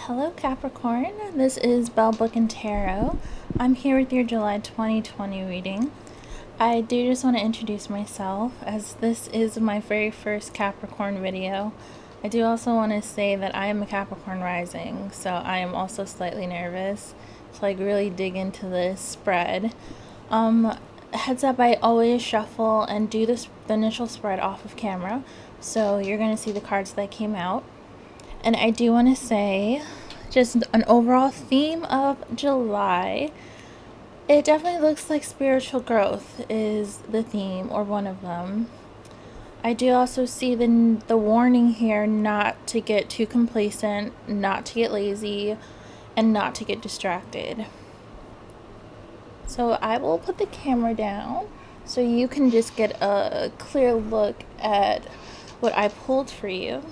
Hello Capricorn, this is Bell Book and Tarot. I'm here with your July 2020 reading. I do just want to introduce myself as this is my very first Capricorn video. I do also want to say that I am a Capricorn rising, so I am also slightly nervous to really dig into this spread. Heads up, I always shuffle and do the initial spread off of camera, so you're going to see the cards that came out. And I do want to say, just an overall theme of July, it definitely looks like spiritual growth is the theme, or one of them. I do also see the warning here not to get too complacent, not to get lazy, and not to get distracted. So I will put the camera down so you can just get a clear look at what I pulled for you.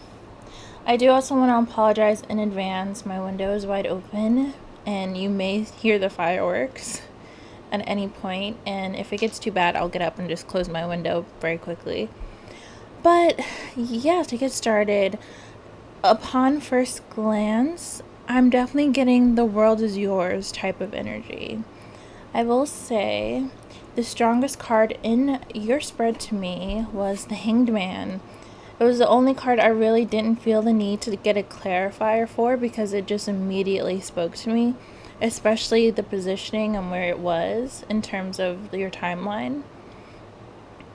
I do also want to apologize in advance. My window is wide open and you may hear the fireworks at any point, and if it gets too bad I'll get up and just close my window very quickly. But yeah, to get started, upon first glance I'm definitely getting the world is yours type of energy. I will say the strongest card in your spread to me was the Hanged Man. It was the only card I really didn't feel the need to get a clarifier for because it just immediately spoke to me, especially the positioning and where it was in terms of your timeline.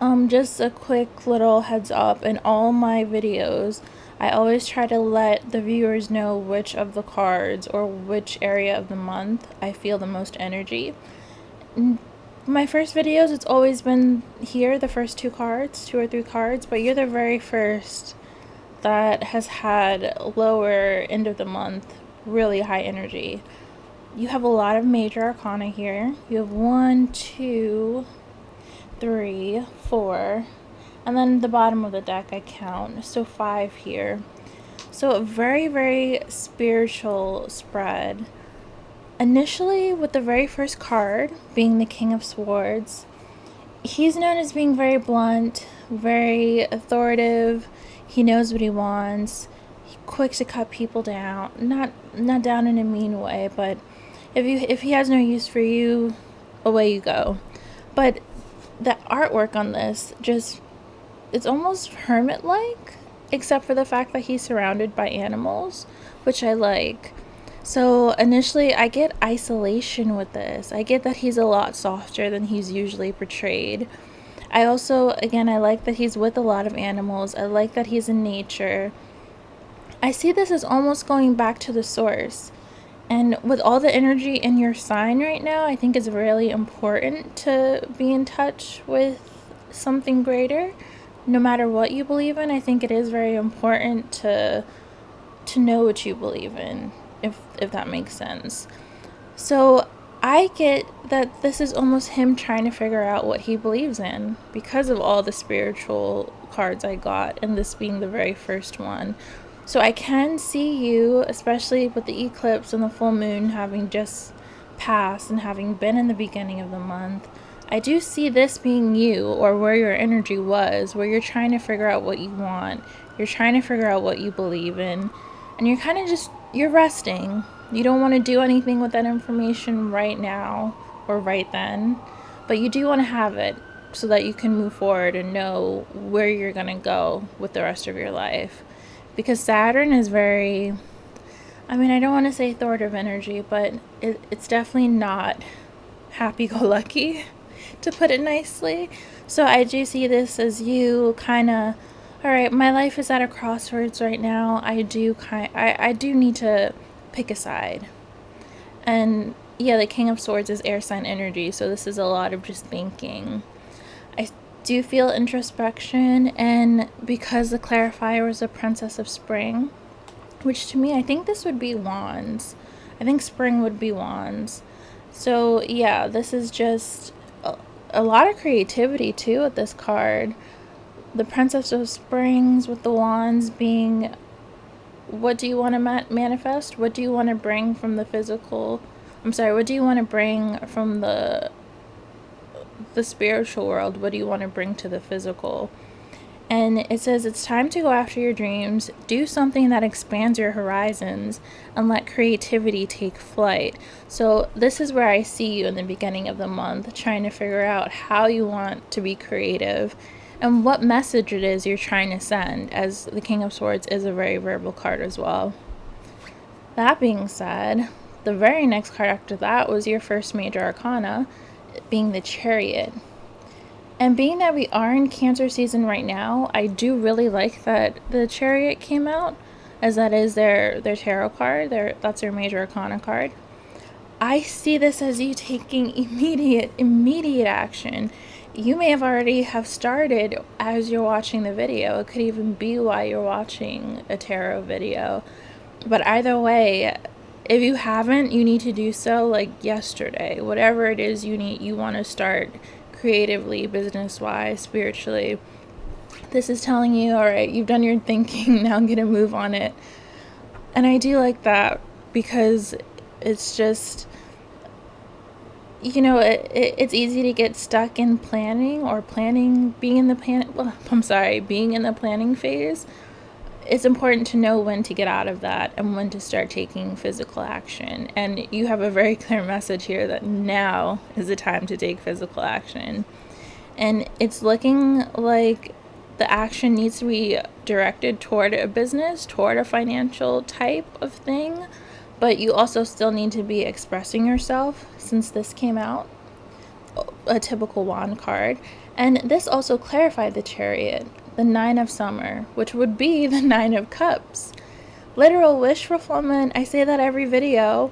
Just a quick little heads up, in all my videos, I always try to let the viewers know which of the cards or which area of the month I feel the most energy. My first videos, it's always been here, the first two or three cards, but you're the very first that has had lower end of the month, really high energy. You have a lot of major arcana here. You have 1, 2, 3, 4, and then the bottom of the deck I count, so 5 here. So a very, very spiritual spread. Initially, with the very first card being the King of Swords, he's known as being very blunt, very authoritative. He knows what he wants. He's quick to cut people down, not down in a mean way, but if he has no use for you, away you go. But the artwork on this it's almost hermit-like, except for the fact that he's surrounded by animals, which I like. So initially I get isolation with this. I get that he's a lot softer than he's usually portrayed. I also, again, I like that he's with a lot of animals. I like that he's in nature. I see this as almost going back to the source. And with all the energy in your sign right now, I think it's really important to be in touch with something greater. No matter what you believe in, I think it is very important to know what you believe in. If that makes sense. So I get that this is almost him trying to figure out what he believes in because of all the spiritual cards I got, and this being the very first one. So I can see you, especially with the eclipse and the full moon having just passed and having been in the beginning of the month, I do see this being you, or where your energy was, where you're trying to figure out what you want, you're trying to figure out what you believe in, and you're kind of you're resting. You don't want to do anything with that information right now or right then, but you do want to have it so that you can move forward and know where you're going to go with the rest of your life. Because Saturn is very, I don't want to say authoritative energy, but it's definitely not happy-go-lucky, to put it nicely. So I do see this as you kind of, all right, my life is at a crossroads right now. I do need to pick a side. And yeah, the King of Swords is air sign energy, so this is a lot of just thinking. I do feel introspection, and because the clarifier was a Princess of Spring, which to me, I think this would be Wands. I think Spring would be Wands. So yeah, this is just a lot of creativity too with this card. The Princess of Springs with the Wands being, what do you want to manifest? What do you want to bring from the physical? What do you want to bring from the spiritual world? What do you want to bring to the physical? And it says it's time to go after your dreams, do something that expands your horizons, and let creativity take flight. So, this is where I see you in the beginning of the month, trying to figure out how you want to be creative and what message it is you're trying to send, as the King of Swords is a very verbal card as well. That being said, the very next card after that was your first major arcana, being the Chariot. And being that we are in Cancer season right now, I do really like that the Chariot came out, as that is their tarot card. That's their major arcana card. I see this as you taking immediate action. You may have already have started as you're watching the video. It could even be while you're watching a tarot video. But either way, if you haven't, you need to do so like yesterday. Whatever it is you want to start creatively, business-wise, spiritually. This is telling you, all right, you've done your thinking, now get a move on it. And I do like that because it's just, you know, it's easy to get stuck in planning or being in the planning phase. It's important to know when to get out of that and when to start taking physical action. And you have a very clear message here that now is the time to take physical action. And it's looking like the action needs to be directed toward a business, toward a financial type of thing. But you also still need to be expressing yourself, since this came out, a typical wand card. And this also clarified the Chariot, the Nine of Summer, which would be the Nine of Cups. Literal wish fulfillment. I say that every video.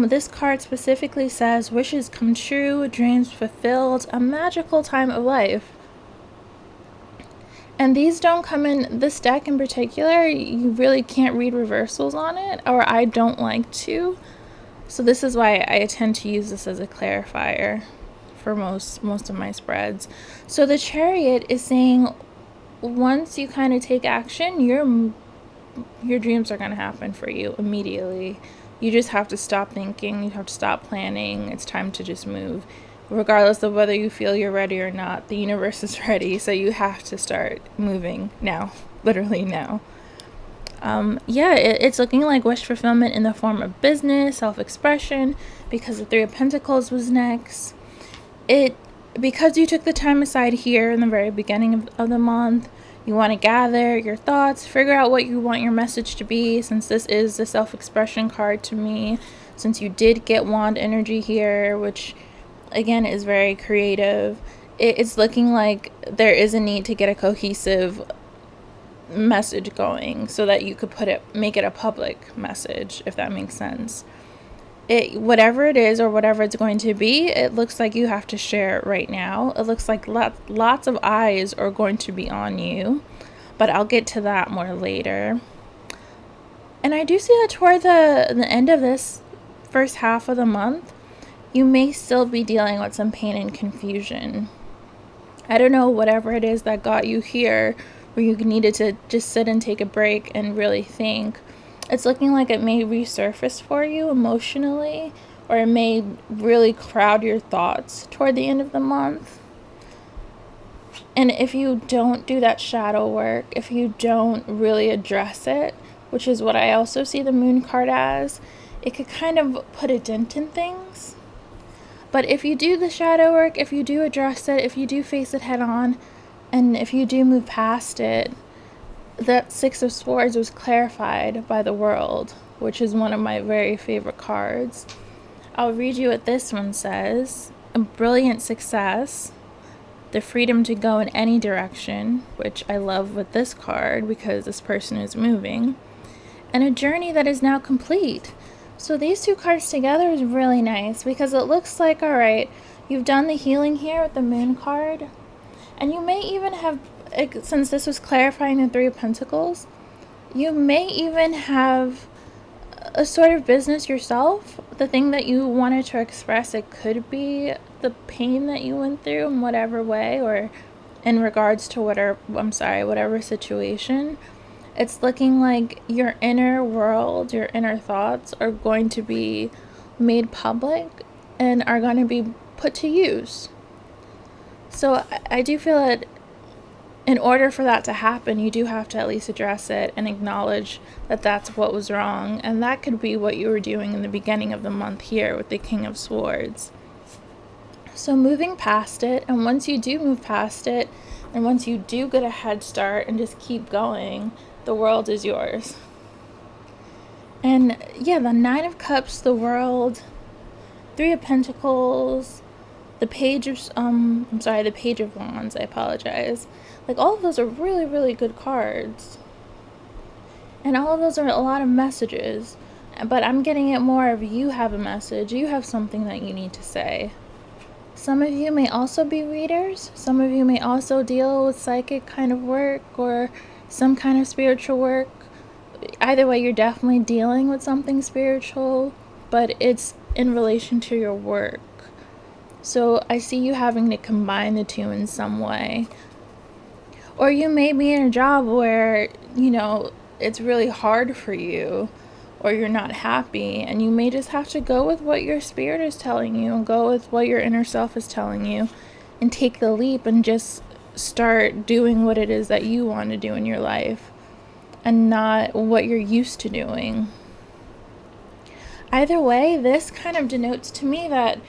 This card specifically says wishes come true, dreams fulfilled, a magical time of life. And these don't come in this deck in particular. You really can't read reversals on it, or I don't like to. So this is why I tend to use this as a clarifier for most of my spreads. So the Chariot is saying once you kind of take action, your dreams are going to happen for you immediately. You just have to stop thinking, you have to stop planning. It's time to just move. Regardless of whether you feel you're ready or not, the universe is ready, so you have to start moving now, literally now. It's looking like wish fulfillment in the form of business, self-expression, because the Three of Pentacles was next. Because you took the time aside here in the very beginning of the month, you want to gather your thoughts, figure out what you want your message to be, since this is the self-expression card to me, since you did get wand energy here, which again is very creative. It's looking like there is a need to get a cohesive message going so that you could make it a public message, if that makes sense. Whatever it is or whatever it's going to be, it looks like you have to share it right now. It looks like lots of eyes are going to be on you, but I'll get to that more later. And I do see that toward the end of this first half of the month, you may still be dealing with some pain and confusion. I don't know, whatever it is that got you here, where you needed to just sit and take a break and really think. It's looking like it may resurface for you emotionally, or it may really crowd your thoughts toward the end of the month. And if you don't do that shadow work, if you don't really address it, which is what I also see the Moon card as, it could kind of put a dent in things. But if you do the shadow work, if you do address it, if you do face it head on, and if you do move past it, that Six of Swords was clarified by the World, which is one of my very favorite cards. I'll read you what this one says. A brilliant success, the freedom to go in any direction, which I love with this card because this person is moving, and a journey that is now complete. So these two cards together is really nice because it looks like, all right, you've done the healing here with the Moon card, and you may even have, since this was clarifying the Three of Pentacles, you may even have a sort of business yourself. The thing that you wanted to express, it could be the pain that you went through in whatever way, or in regards to whatever situation. It's looking like your inner world, your inner thoughts are going to be made public and are going to be put to use. So I do feel that in order for that to happen, you do have to at least address it and acknowledge that that's what was wrong. And that could be what you were doing in the beginning of the month here with the King of Swords. So moving past it, and once you do move past it, and once you do get a head start and just keep going, the world is yours. And yeah, the Nine of Cups, the World, Three of Pentacles, the Page of, the Page of Wands, I apologize. Like, all of those are really, really good cards. And all of those are a lot of messages. But I'm getting it more of you have a message, you have something that you need to say. Some of you may also be readers. Some of you may also deal with psychic kind of work or some kind of spiritual work. Either way, you're definitely dealing with something spiritual, but it's in relation to your work. So I see you having to combine the two in some way. Or you may be in a job where, it's really hard for you, or you're not happy, and you may just have to go with what your spirit is telling you and go with what your inner self is telling you and take the leap and just start doing what it is that you want to do in your life and not what you're used to doing. Either way, this kind of denotes to me that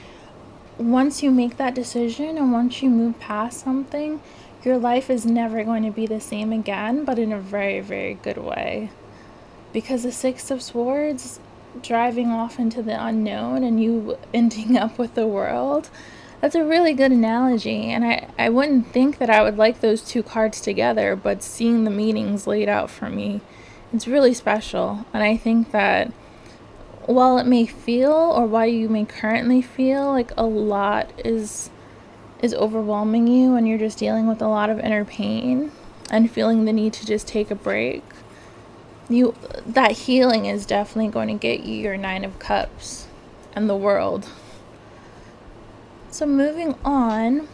once you make that decision and once you move past something, your life is never going to be the same again, but in a very, very good way. Because the Six of Swords, driving off into the unknown and you ending up with the world, that's a really good analogy. And I wouldn't think that I would like those two cards together, but seeing the meanings laid out for me, it's really special. And I think that while it may feel, or while you may currently feel like a lot is overwhelming you and you're just dealing with a lot of inner pain and feeling the need to just take a break, that healing is definitely going to get you your Nine of Cups and the World. So moving on,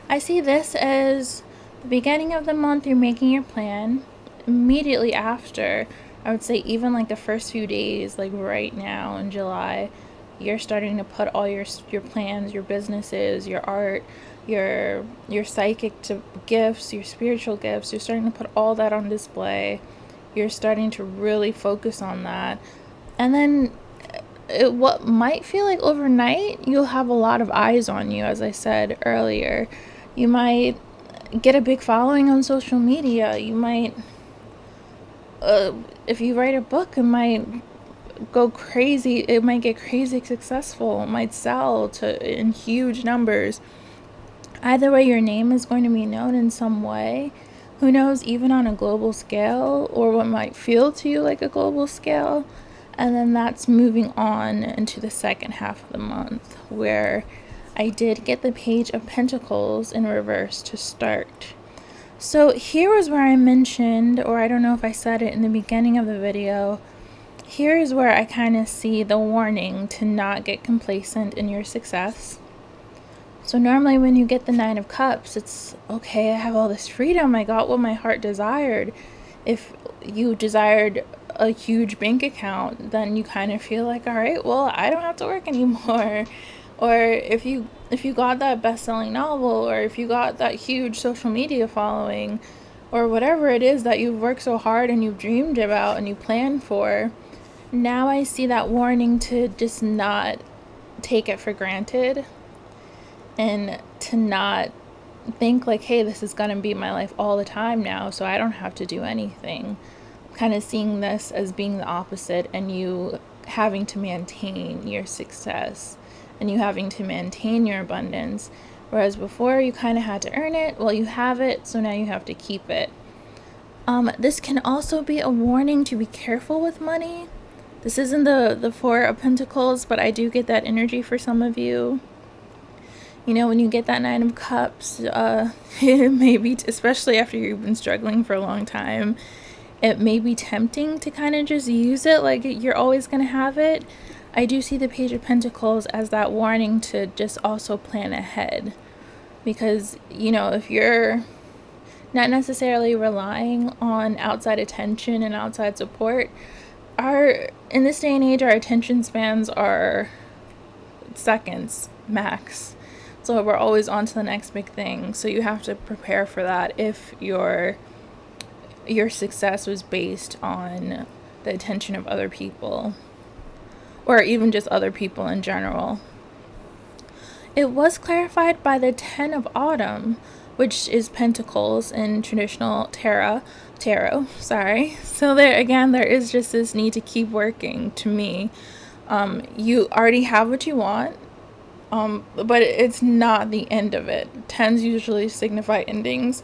I see this as the beginning of the month. You're making your plan. Immediately after, I would say even like the first few days, like right now in July, you're starting to put all your plans, your businesses, your art, your psychic gifts, your spiritual gifts, you're starting to put all that on display. You're starting to really focus on that. And then what might feel like overnight, you'll have a lot of eyes on you, as I said earlier. You might get a big following on social media. You might, if you write a book, it might go crazy. It might get crazy successful. It might sell in huge numbers. Either way, your name is going to be known in some way. Who knows, even on a global scale, or what might feel to you like a global scale. And then that's moving on into the second half of the month, where I did get the Page of Pentacles in reverse to start. So here is where I mentioned, or I don't know if I said it in the beginning of the video, here is where I kind of see the warning to not get complacent in your success. So normally when you get the Nine of Cups, it's okay, I have all this freedom, I got what my heart desired. If you desired a huge bank account, then you kind of feel like, all right, well, I don't have to work anymore. Or if you got that best-selling novel, or if you got that huge social media following, or whatever it is that you've worked so hard and you've dreamed about and you planned for, now I see that warning to just not take it for granted. And to not think like, hey, this is going to be my life all the time now, so I don't have to do anything. Kind of seeing this as being the opposite, and you having to maintain your success and you having to maintain your abundance. Whereas before you kind of had to earn it. Well, you have it, so now you have to keep it. This can also be a warning to be careful with money. This isn't the Four of Pentacles, but I do get that energy for some of you. When you get that Nine of Cups, it may be, especially after you've been struggling for a long time, it may be tempting to kind of just use it like you're always going to have it. I do see the Page of Pentacles as that warning to just also plan ahead. Because, if you're not necessarily relying on outside attention and outside support, in this day and age, our attention spans are seconds max. So we're always on to the next big thing. So you have to prepare for that if your success was based on the attention of other people, or even just other people in general. It was clarified by the 10 of Autumn, which is Pentacles in traditional tarot. So there is just this need to keep working to me. You already have what you want, but it's not the end of it. Tens usually signify endings.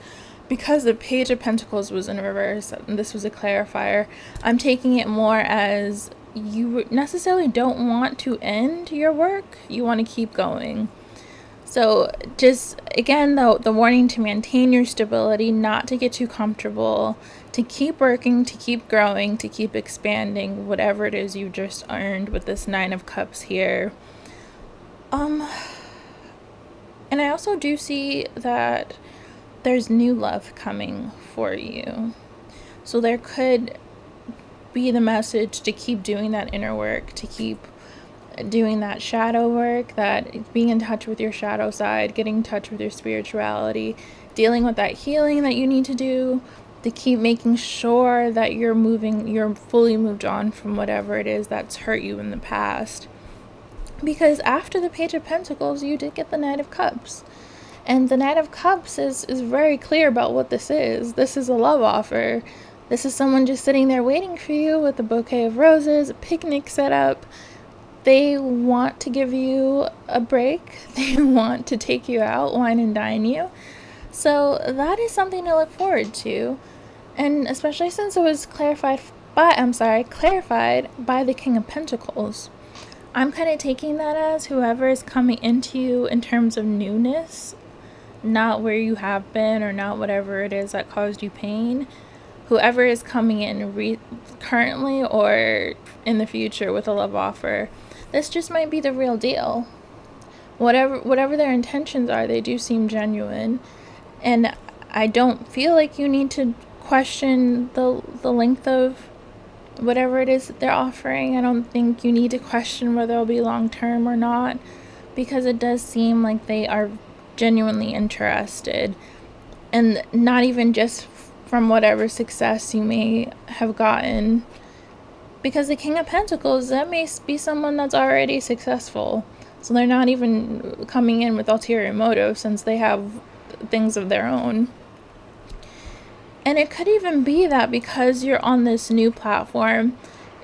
Because the Page of Pentacles was in reverse, and this was a clarifier, I'm taking it more as you necessarily don't want to end your work. You want to keep going. So just, again, the warning to maintain your stability, not to get too comfortable, to keep working, to keep growing, to keep expanding whatever it is you just earned with this Nine of Cups here. And I also do see that there's new love coming for you. So there could be the message to keep doing that inner work, to keep doing that shadow work, that being in touch with your shadow side, getting in touch with your spirituality, dealing with that healing that you need to do, to keep making sure that you're fully moved on from whatever it is that's hurt you in the past. Because after the Page of Pentacles, you did get the Knight of Cups. And the Knight of Cups is very clear about what this is. This is a love offer. This is someone just sitting there waiting for you with a bouquet of roses, a picnic set up. They want to give you a break. They want to take you out, wine and dine you. So that is something to look forward to. And especially since it was clarified by the King of Pentacles. I'm kind of taking that as whoever is coming into you in terms of newness, not where you have been or not whatever it is that caused you pain. Whoever is coming in currently or in the future with a love offer, this just might be the real deal. Whatever their intentions are, they do seem genuine. And I don't feel like you need to question the length of whatever it is that they're offering. I don't think you need to question whether it'll be long term or not, because it does seem like they are genuinely interested, and not even just from whatever success you may have gotten. Because the King of Pentacles, that may be someone that's already successful, so they're not even coming in with ulterior motive since they have things of their own. And it could even be that because you're on this new platform,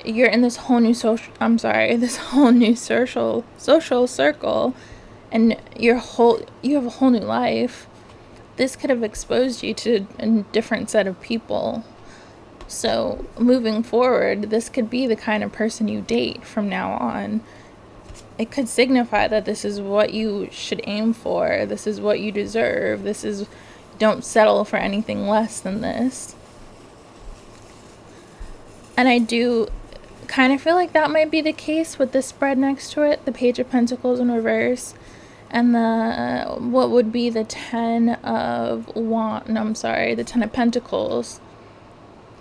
you're in this whole new social circle, and you have a whole new life. This could have exposed you to a different set of people. So moving forward, this could be the kind of person you date from now on. It could signify that this is what you should aim for. This is what you deserve. Don't settle for anything less than this. And I do kind of feel like that might be the case with the spread next to it, the Page of Pentacles in reverse, and what would be the 10 of the 10 of Pentacles,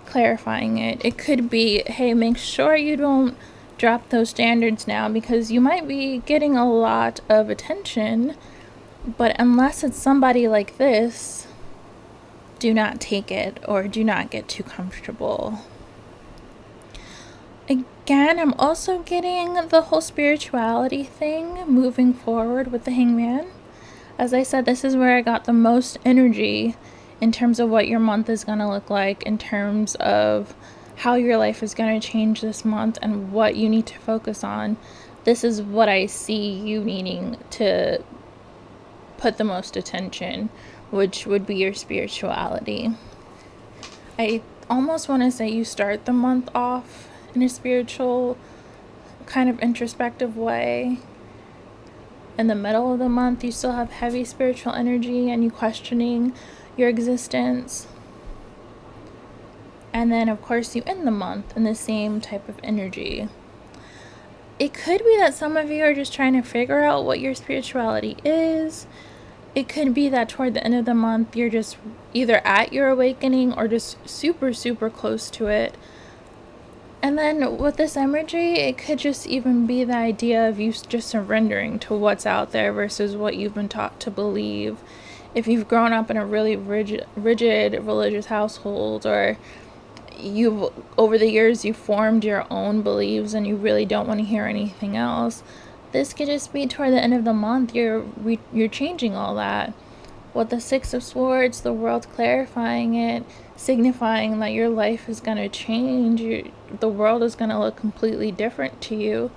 clarifying it. It could be, hey, make sure you don't drop those standards now, because you might be getting a lot of attention, but unless it's somebody like this, do not take it or do not get too comfortable. Again, I'm also getting the whole spirituality thing moving forward with the Hangman. As I said, this is where I got the most energy in terms of what your month is going to look like, in terms of how your life is going to change this month and what you need to focus on. This is what I see you needing to put the most attention, which would be your spirituality. I almost want to say you start the month off in a spiritual, kind of introspective way. In the middle of the month, you still have heavy spiritual energy and you questioning your existence. And then, of course, you end the month in the same type of energy. It could be that some of you are just trying to figure out what your spirituality is. It could be that toward the end of the month, you're just either at your awakening or just super, super close to it. And then with this energy, it could just even be the idea of you just surrendering to what's out there versus what you've been taught to believe. If you've grown up in a really rigid religious household, or you've over the years you formed your own beliefs and you really don't want to hear anything else, this could just be toward the end of the month you're changing all that. With the Six of Swords, the world clarifying it, signifying that your life is going to change, the world is going to look completely different to you.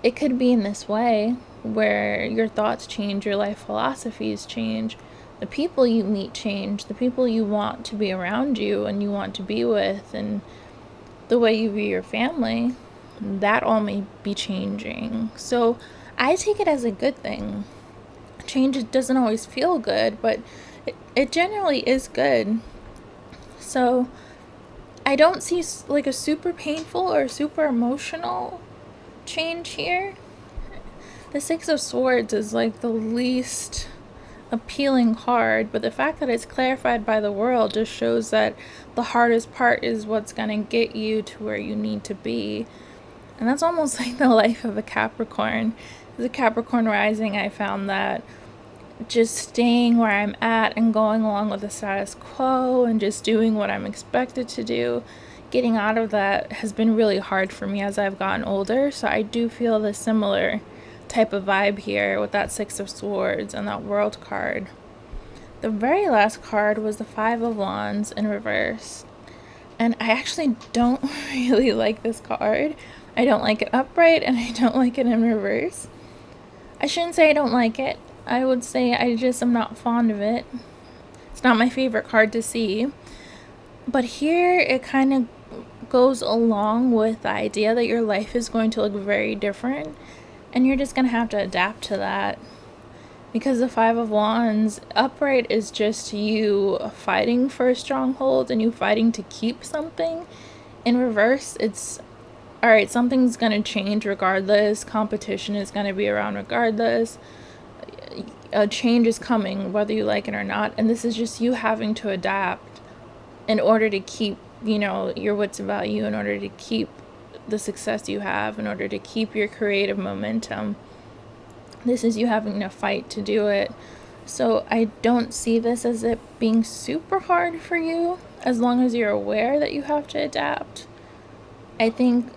It could be in this way, where your thoughts change, your life philosophies change, the people you meet change, the people you want to be around you and you want to be with, and the way you view your family, that all may be changing. So I take it as a good thing. Change doesn't always feel good, but it generally is good. So I don't see like a super painful or super emotional change here. The Six of Swords is like the least appealing card, but the fact that it's clarified by the world just shows that the hardest part is what's going to get you to where you need to be. And that's almost like the life of a Capricorn. As a Capricorn rising, I found that just staying where I'm at and going along with the status quo and just doing what I'm expected to do, getting out of that has been really hard for me as I've gotten older. So I do feel the similar type of vibe here with that Six of Swords and that World card. The very last card was the Five of Wands in reverse. And I actually don't really like this card. I don't like it upright and I don't like it in reverse. I shouldn't say I don't like it. I would say I just am not fond of it. It's not my favorite card to see. But here it kind of goes along with the idea that your life is going to look very different. And you're just going to have to adapt to that. Because the Five of Wands, upright is just you fighting for a stronghold and you fighting to keep something. In reverse, it's, alright, something's going to change regardless. Competition is going to be around regardless. A change is coming, whether you like it or not. And this is just you having to adapt in order to keep, your wits about you, in order to keep the success you have, in order to keep your creative momentum. This is you having to fight to do it. So I don't see this as it being super hard for you, as long as you're aware that you have to adapt. I think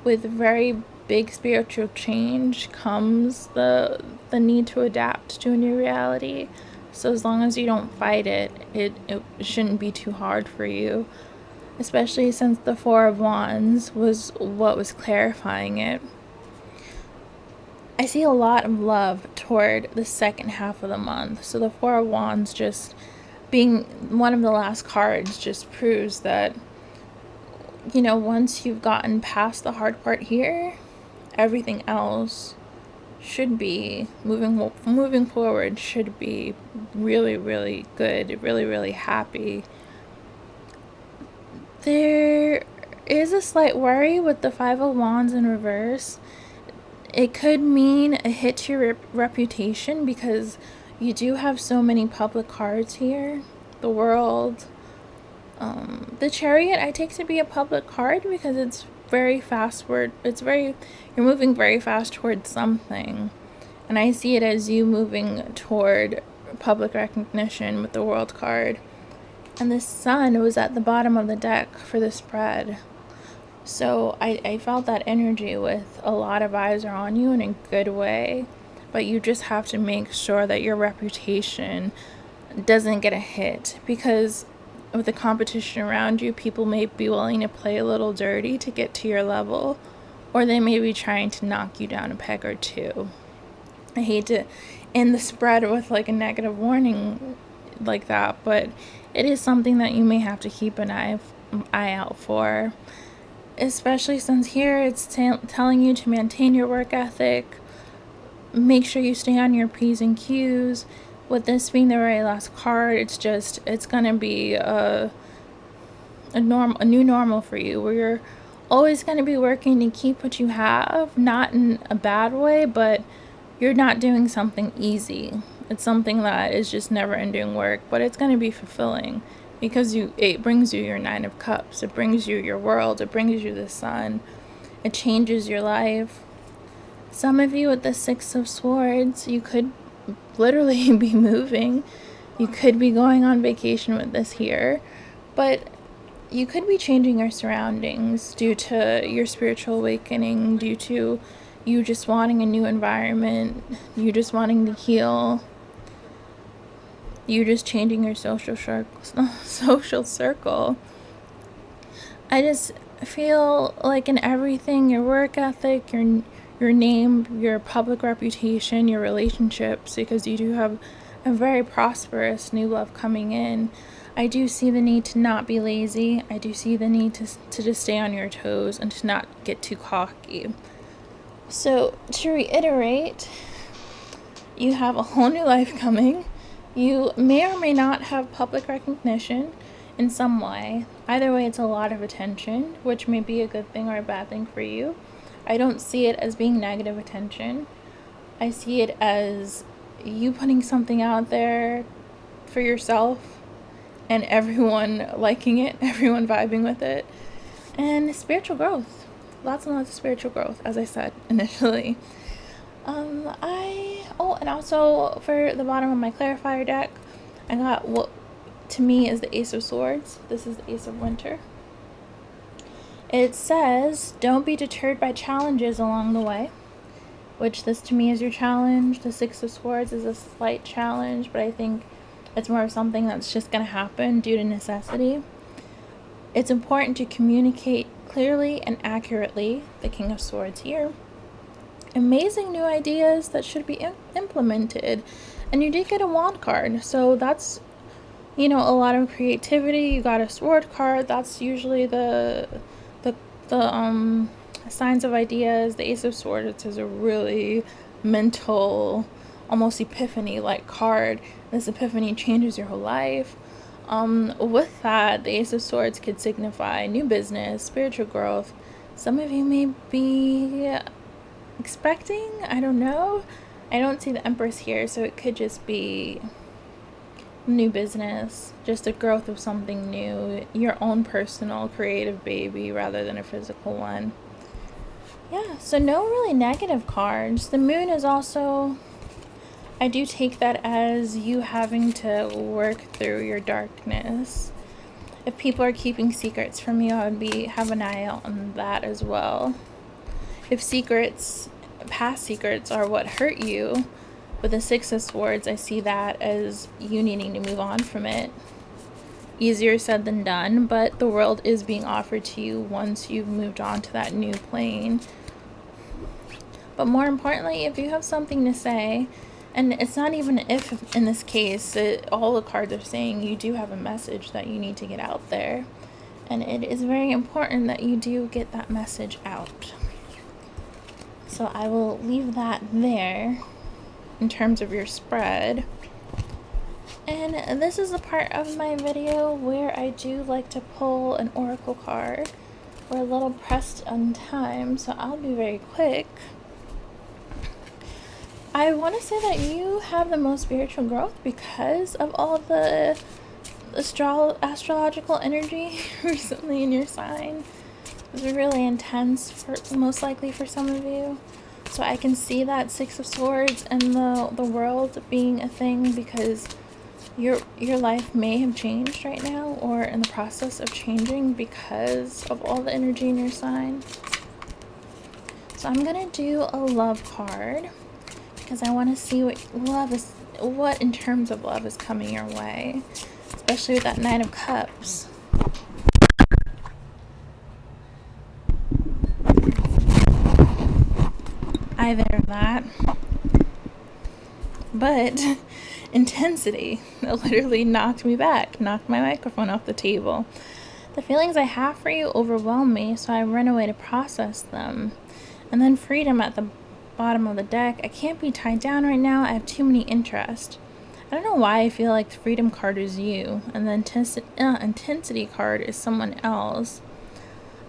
with very big spiritual change comes the need to adapt to a new reality. So as long as you don't fight it, it shouldn't be too hard for you. Especially since the Four of Wands was what was clarifying it. I see a lot of love toward the second half of the month. So the Four of Wands just being one of the last cards just proves that, once you've gotten past the hard part here, everything else should be moving forward, should be really, really good, really, really happy. There is a slight worry with the Five of Wands in reverse. It could mean a hit to your reputation because you do have so many public cards here. The World. The Chariot I take to be a public card because it's very fast. You're moving very fast towards something. And I see it as you moving toward public recognition with the World card. And the Sun was at the bottom of the deck for the spread. So I felt that energy with a lot of eyes are on you in a good way. But you just have to make sure that your reputation doesn't get a hit. Because with the competition around you, people may be willing to play a little dirty to get to your level. Or they may be trying to knock you down a peg or two. I hate to end the spread with like a negative warning like that, but it is something that you may have to keep an eye out for, especially since here it's telling you to maintain your work ethic, make sure you stay on your P's and Q's. With this being the very last card, it's gonna be a new normal for you, where you're always gonna be working to keep what you have, not in a bad way, but you're not doing something easy. It's something that is just never ending work, but it's going to be fulfilling. because it brings you your Nine of Cups. It brings you your world. It brings you the sun. It changes your life. Some of you with the Six of Swords, you could literally be moving. You could be going on vacation with this here, but you could be changing your surroundings due to your spiritual awakening, due to you just wanting a new environment, you just wanting to heal, you just changing your social circle. I just feel like in everything, your work ethic, your name, your public reputation, your relationships, because you do have a very prosperous new love coming in. I do see the need to not be lazy. I do see the need to just stay on your toes and to not get too cocky. So to reiterate, you have a whole new life coming. You may or may not have public recognition in some way. Either way, it's a lot of attention, which may be a good thing or a bad thing for you. I don't see it as being negative attention. I see it as you putting something out there for yourself and everyone liking it, everyone vibing with it, and spiritual growth. Lots and lots of spiritual growth, as I said initially. And also for the bottom of my clarifier deck, I got what to me is the Ace of Swords. This is the Ace of Winter. It says, don't be deterred by challenges along the way, which this to me is your challenge. The Six of Swords is a slight challenge, but I think it's more of something that's just going to happen due to necessity. It's important to communicate clearly and accurately, the King of Swords here. Amazing new ideas that should be implemented. And you did get a Wand card, so that's, a lot of creativity. You got a Sword card. That's usually the signs of ideas. The Ace of Swords is a really mental, almost epiphany-like card. This epiphany changes your whole life. With that, the Ace of Swords could signify new business, spiritual growth. Some of you may be expecting, I don't know. I don't see the Empress here, so it could just be new business, just the growth of something new, your own personal creative baby rather than a physical one. Yeah, so no really negative cards. The Moon is also, I do take that as you having to work through your darkness. If people are keeping secrets from you, I would have an eye out on that as well. If past secrets are what hurt you, with the Six of Swords, I see that as you needing to move on from it. Easier said than done, but the world is being offered to you once you've moved on to that new plane. But more importantly, if you have something to say, and it's not even if in this case, all the cards are saying you do have a message that you need to get out there. And it is very important that you do get that message out. So I will leave that there in terms of your spread. And this is a part of my video where I do like to pull an oracle card. We're a little pressed on time, so I'll be very quick. I want to say that you have the most spiritual growth because of all the astrological energy recently in your sign. It was really intense, most likely for some of you. So I can see that Six of Swords and the world being a thing because your life may have changed right now or in the process of changing because of all the energy in your sign. So I'm going to do a love card because I want to see what in terms of love is coming your way, especially with that Nine of Cups. Either that, but intensity that literally knocked me back, knocked my microphone off the table. The feelings I have for you overwhelm me, so I run away to process them. And then freedom at the bottom of the deck. I can't be tied down right now. I have too many interests. I don't know why I feel like the freedom card is you, and the intensity card is someone else.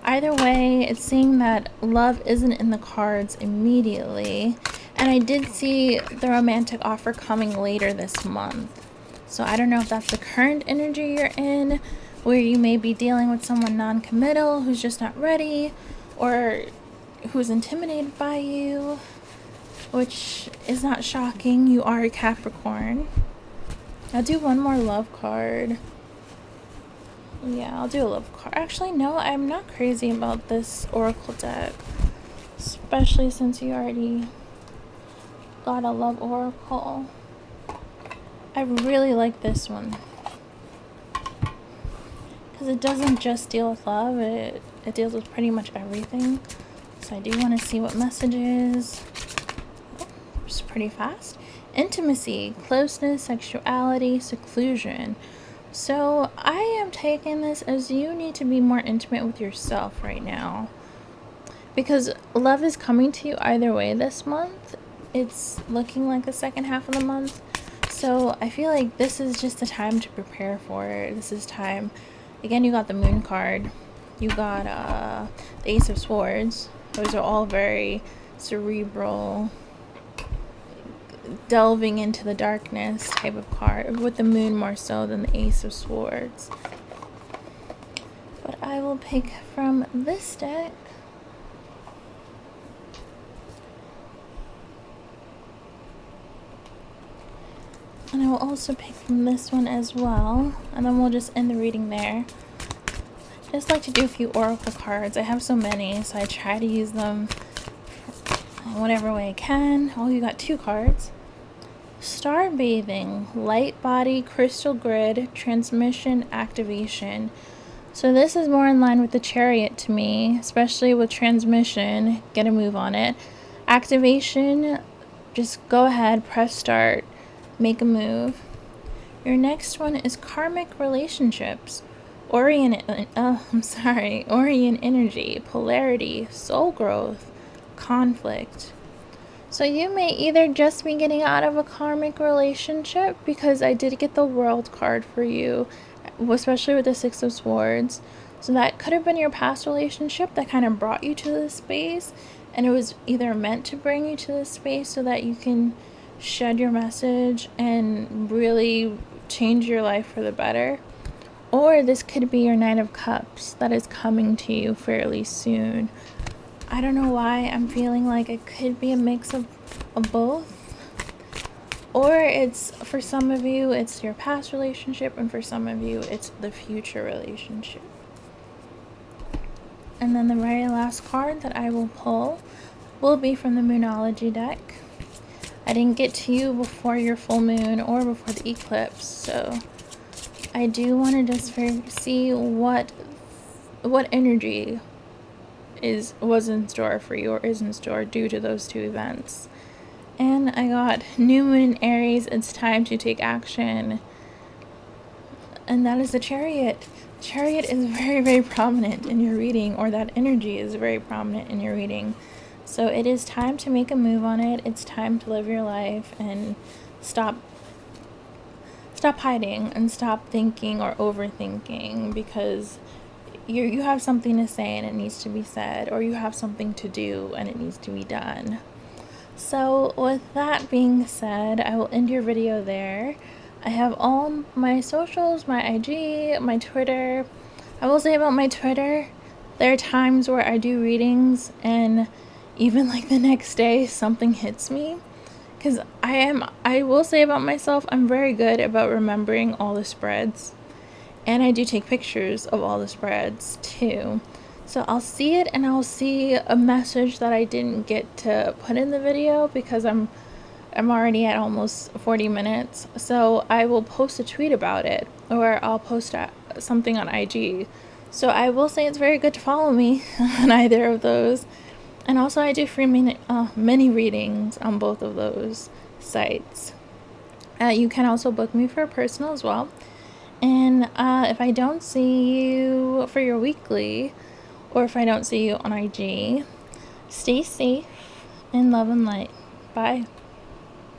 Either way, it's saying that love isn't in the cards immediately. And I did see the romantic offer coming later this month. So I don't know if that's the current energy you're in, where you may be dealing with someone non-committal who's just not ready, or who's intimidated by you, which is not shocking. You are a Capricorn. I'll do one more love card. Yeah, I'll do a love card. Actually, no, I'm not crazy about this oracle deck, especially since you already got a love oracle. I really like this one because it doesn't just deal with love, it deals with pretty much everything. So I do want to see what messages. Oh, it's pretty fast. Intimacy, closeness, sexuality, seclusion. So I am taking this as you need to be more intimate with yourself right now, because love is coming to you either way this month. It's looking like the second half of the month. So I feel like this is just the time to prepare for it. This is time. Again, you got the Moon card. You got the Ace of Swords. Those are all very cerebral, delving into the darkness type of card, with the Moon more so than the Ace of Swords. But I will pick from this deck. And I will also pick from this one as well. And then we'll just end the reading there. I just like to do a few oracle cards. I have so many, so I try to use them in whatever way I can. Oh, you got 2 cards. Star bathing, light body, crystal grid, transmission, activation. So this is more in line with the Chariot to me, especially with transmission. Get a move on it. Activation, just go ahead, press start, make a move. Your next one is karmic relationships, Orient energy, polarity, soul growth, conflict. So you may either just be getting out of a karmic relationship, because I did get the World card for you, especially with the 6 of Swords. So that could have been your past relationship that kind of brought you to this space, and it was either meant to bring you to this space so that you can shed your message and really change your life for the better. Or this could be your Knight of Cups that is coming to you fairly soon. I don't know why I'm feeling like it could be a mix of both. Or it's, for some of you, it's your past relationship, and for some of you, it's the future relationship. And then the very last card that I will pull will be from the Moonology deck. I didn't get to you before your full moon or before the eclipse, so I do want to just see what energy was in store for you, or is in store due to those 2 events. And I got new moon in Aries. It's time to take action, and that is the Chariot. Chariot is very, very prominent in your reading, or that energy is very prominent in your reading. So it is time to make a move on it. It's time to live your life and stop hiding and stop thinking or overthinking, because you have something to say and it needs to be said, or you have something to do and it needs to be done. So with that being said, I will end your video there. I have all my socials, my IG, my Twitter. I will say about my Twitter, there are times where I do readings and even like the next day something hits me, because I will say about myself, I'm very good about remembering all the spreads, and I do take pictures of all the spreads too. So I'll see it, and I'll see a message that I didn't get to put in the video because I'm already at almost 40 minutes. So I will post a tweet about it, or I'll post something on IG. So I will say it's very good to follow me on either of those. And also I do free mini readings on both of those sites. You can also book me for a personal as well. And if I don't see you for your weekly, or if I don't see you on IG, stay safe and love and light. Bye.